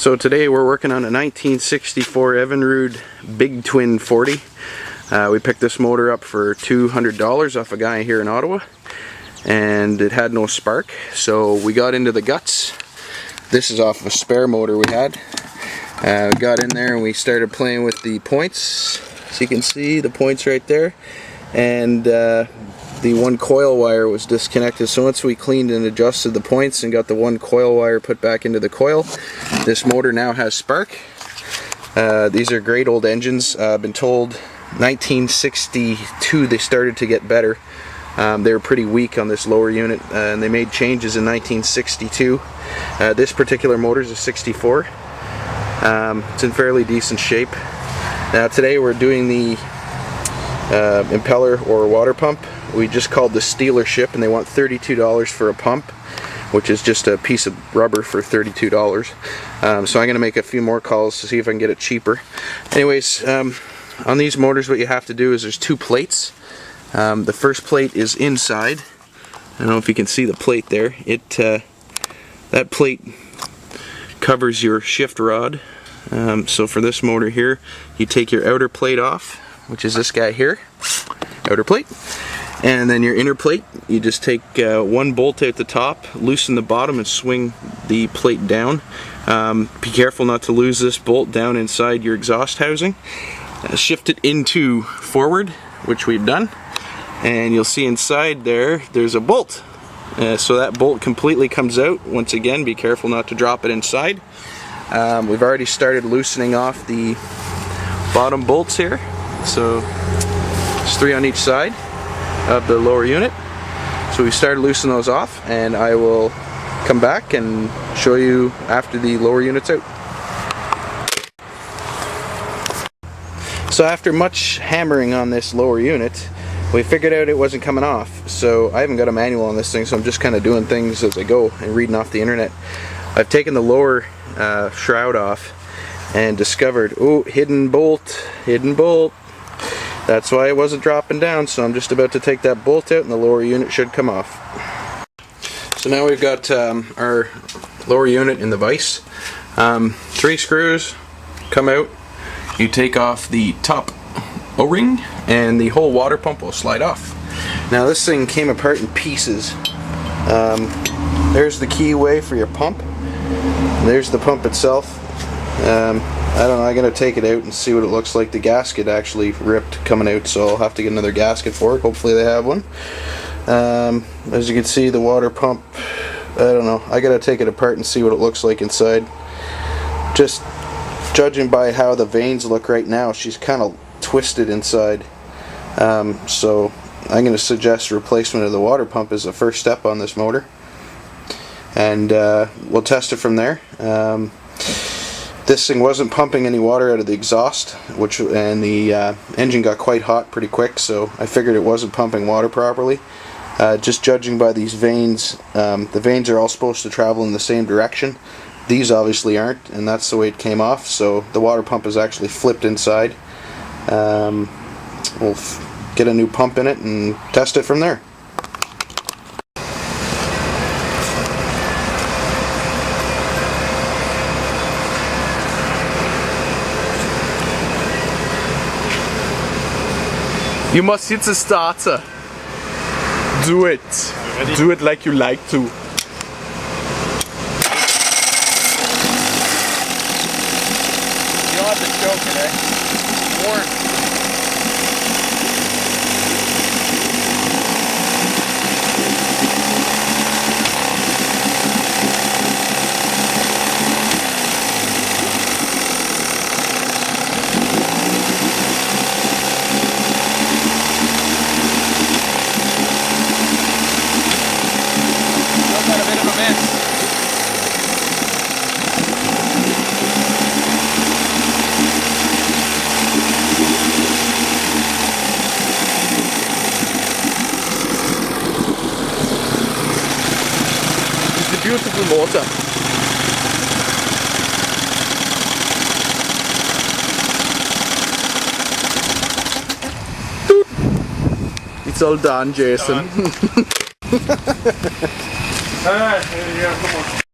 So today we're working on a 1964 Evinrude Big Twin 40. We picked this motor up for $200 off a guy here in Ottawa, and it had no spark, so we got into the guts. This is off of a spare motor we had. We got in there and we started playing with the points. So you can see the points right there, and the one coil wire was disconnected. So once we cleaned and adjusted the points and got the one coil wire put back into the coil, this motor now has spark. These are great old engines. I've been told 1962 they started to get better. They were pretty weak on this lower unit, and they made changes in 1962. This particular motor is a 64. It's in fairly decent shape. Now today we're doing the impeller or water pump. We just called the dealership and they want $32 for a pump, which is just a piece of rubber for $32. So I'm going to make a few more calls to see if I can get it cheaper. Anyways, on these motors what you have to do is there's two plates. The first plate is inside. I don't know if you can see the plate there. That plate covers your shift rod. So for this motor here, you take your outer plate off, which is this guy here, outer plate, and then your inner plate, you just take one bolt out the top, loosen the bottom and swing the plate down. Be careful not to lose this bolt down inside your exhaust housing. Shift it into forward, which we've done, and you'll see inside there's a bolt. So that bolt completely comes out. Once again, be careful not to drop it inside. We've already started loosening off the bottom bolts here. So there's 3 on each side of the lower unit. So we started loosening those off, and I will come back and show you after the lower unit's out. So after much hammering on this lower unit, we figured out it wasn't coming off. So I haven't got a manual on this thing, so I'm just kind of doing things as I go and reading off the internet. I've taken the lower shroud off and discovered, oh, hidden bolt. That's why it wasn't dropping down, so I'm just about to take that bolt out and the lower unit should come off. So now we've got our lower unit in the vise. 3 screws come out. You take off the top O-ring and the whole water pump will slide off. Now this thing came apart in pieces. There's the keyway for your pump. There's the pump itself. I don't know, I'm going to take it out and see what it looks like. The gasket actually ripped coming out, so I'll have to get another gasket for it. Hopefully they have one. As you can see, the water pump, I don't know, I got to take it apart and see what it looks like inside. Just judging by how the veins look right now, she's kind of twisted inside. So I'm going to suggest replacement of the water pump as the first step on this motor. And we'll test it from there. This thing wasn't pumping any water out of the exhaust, and the engine got quite hot pretty quick, so I figured it wasn't pumping water properly. Just judging by these veins, the veins are all supposed to travel in the same direction. These obviously aren't, and that's the way it came off, so the water pump is actually flipped inside. We'll get a new pump in it and test it from there. You must hit the starter. Do it. Do it like you like to. You'll have to choke it, eh? Warm. Got a bit of a mess. It's a beautiful motor. It's all done, Jason. Alright, here you go, come on.